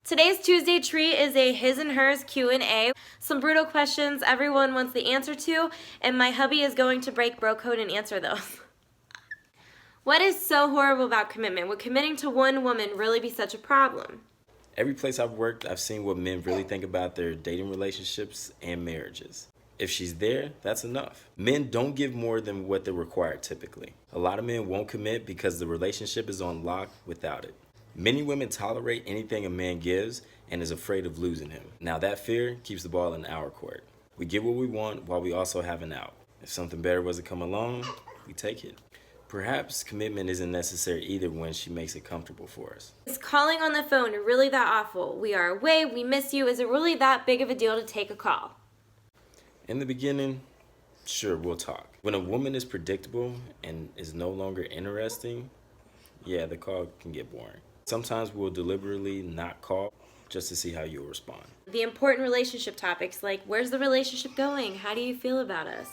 Today's Tuesday treat is a his and hers Q&A. Some brutal questions everyone wants the answer to, and my hubby is going to break bro code and answer those. What is so horrible about commitment? Would committing to one woman really be such a problem? Every place I've worked, I've seen what men really think about their dating relationships and marriages. If she's there, that's enough. Men don't give more than what they're required typically. A lot of men won't commit because the relationship is on lock without it. Many women tolerate anything a man gives and is afraid of losing him. Now that fear keeps the ball in our court. We get what we want while we also have an out. If something better was to come along, we take it. Perhaps commitment isn't necessary either when she makes it comfortable for us. Is calling on the phone really that awful? We are away, we miss you. Is it really that big of a deal to take a call? In the beginning, sure, we'll talk. When a woman is predictable and is no longer interesting, yeah, the call can get boring. Sometimes we'll deliberately not call just to see how you'll respond. The important relationship topics like where's the relationship going? How do you feel about us?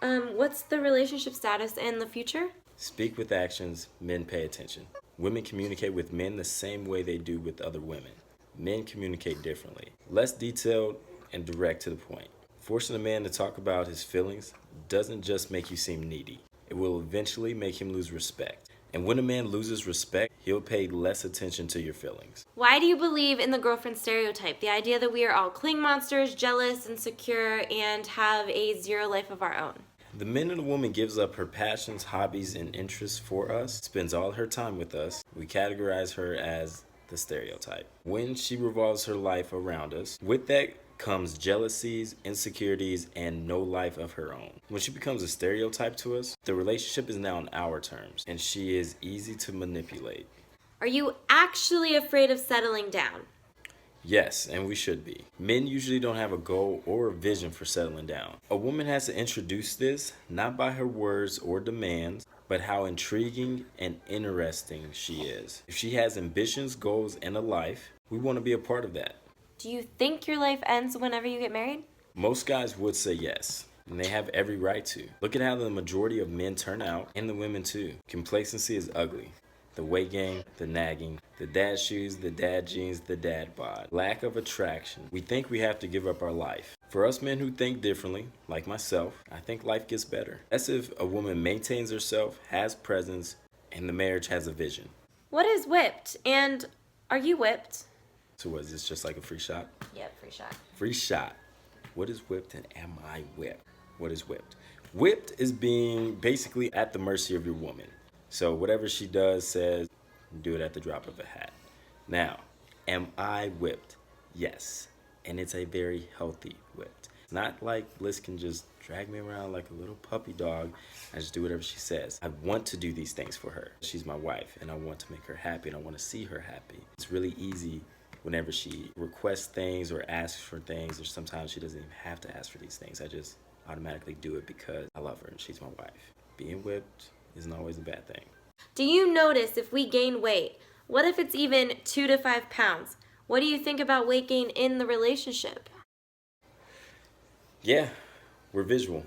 What's the relationship status and the future? Speak with actions, men pay attention. Women communicate with men the same way they do with other women. Men communicate differently, less detailed and direct to the point. Forcing a man to talk about his feelings doesn't just make you seem needy. It will eventually make him lose respect. And when a man loses respect, he'll pay less attention to your feelings. Why do you believe in the girlfriend stereotype? The idea that we are all cling monsters, jealous, insecure, and have a zero life of our own. The minute a woman gives up her passions, hobbies, and interests for us, spends all her time with us, we categorize her as the stereotype. When she revolves her life around us, with that comes jealousies, insecurities, and no life of her own. When she becomes a stereotype to us, the relationship is now on our terms, and she is easy to manipulate. Are you actually afraid of settling down? Yes, and we should be. Men usually don't have a goal or a vision for settling down. A woman has to introduce this, not by her words or demands, but how intriguing and interesting she is. If she has ambitions, goals, and a life, we want to be a part of that. Do you think your life ends whenever you get married? Most guys would say yes, and they have every right to. Look at how the majority of men turn out, and the women too. Complacency is ugly. The weight gain, the nagging, the dad shoes, the dad jeans, the dad bod. Lack of attraction. We think we have to give up our life. For us men who think differently, like myself, I think life gets better. That's if a woman maintains herself, has presence, and the marriage has a vision. What is whipped? And are you whipped? So what, is this just like a free shot? Yep, free shot. Free shot. What is whipped and am I whipped? What is whipped? Whipped is being basically at the mercy of your woman. So whatever she does, says, do it at the drop of a hat. Now, am I whipped? Yes. And it's a very healthy whipped. It's not like Bliss can just drag me around like a little puppy dog. I just do whatever she says. I want to do these things for her. She's my wife, and I want to make her happy, and I want to see her happy. It's really easy whenever she requests things or asks for things, or sometimes she doesn't even have to ask for these things. I just automatically do it because I love her and she's my wife. Being whipped isn't always a bad thing. Do you notice if we gain weight? What if it's even 2 to 5 pounds? What do you think about weight gain in the relationship? Yeah, we're visual.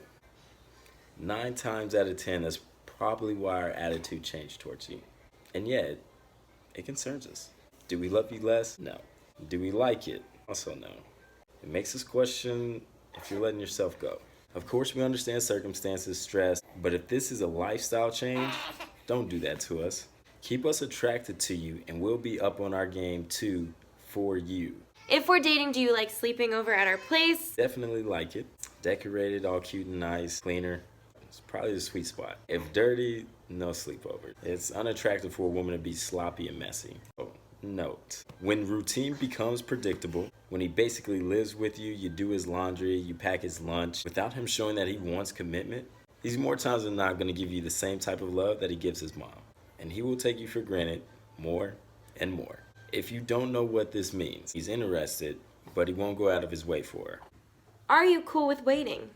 9 times out of 10, that's probably why our attitude changed towards you. And yet, it concerns us. Do we love you less? No. Do we like it? Also no. It makes us question if you're letting yourself go. Of course, we understand circumstances, stress, but if this is a lifestyle change, don't do that to us. Keep us attracted to you, and we'll be up on our game too for you. If we're dating, do you like sleeping over at our place? Definitely like it. Decorated, all cute and nice, cleaner. It's probably the sweet spot. If dirty, no sleepover. It's unattractive for a woman to be sloppy and messy. Oh, note, when routine becomes predictable, when he basically lives with you, you do his laundry, you pack his lunch, without him showing that he wants commitment, he's more times than not going to give you the same type of love that he gives his mom. And he will take you for granted more and more. If you don't know what this means, he's interested, but he won't go out of his way for her. Are you cool with waiting?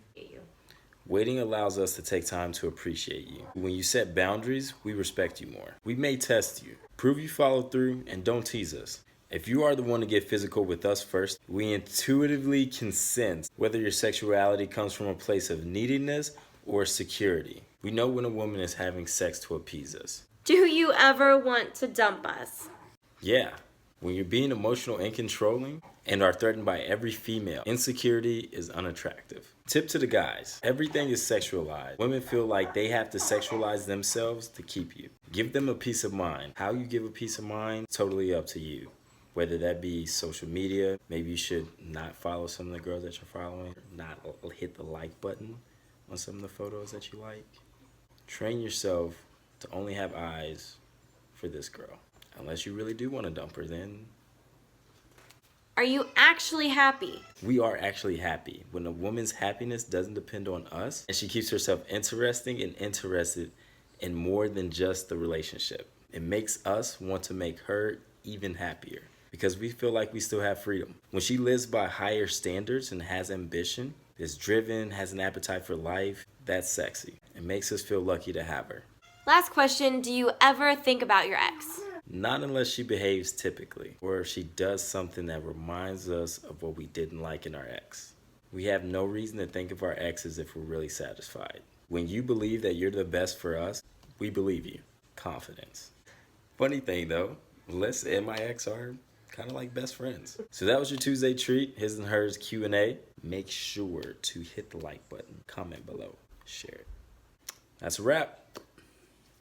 Waiting allows us to take time to appreciate you. When you set boundaries, we respect you more. We may test you, prove you follow through, and don't tease us. If you are the one to get physical with us first, we intuitively can sense whether your sexuality comes from a place of neediness or security. We know when a woman is having sex to appease us. Do you ever want to dump us? Yeah, When you're being emotional and controlling and are threatened by every female, insecurity is unattractive. Tip to the guys, everything is sexualized. Women feel like they have to sexualize themselves to keep you. Give them a peace of mind. How you give a peace of mind, totally up to you. Whether that be social media, maybe you should not follow some of the girls that you're following, not hit the like button on some of the photos that you like. Train yourself to only have eyes for this girl. Unless you really do want to dump her, then Are you actually happy? we are actually happy. When a woman's happiness doesn't depend on us and she keeps herself interesting and interested in more than just the relationship, it makes us want to make her even happier because we feel like we still have freedom. When she lives by higher standards and has ambition, is driven, has an appetite for life, that's sexy. It makes us feel lucky to have her. Last question, do you ever think about your ex? Not unless she behaves typically, or if she does something that reminds us of what we didn't like in our ex. We have no reason to think of our exes if we're really satisfied. When you believe that you're the best for us, we believe you. Confidence. Funny thing though, Melissa and my ex are kind of like best friends. So that was your Tuesday treat, his and hers Q&A. Make sure to hit the like button, comment below, share it. That's a wrap.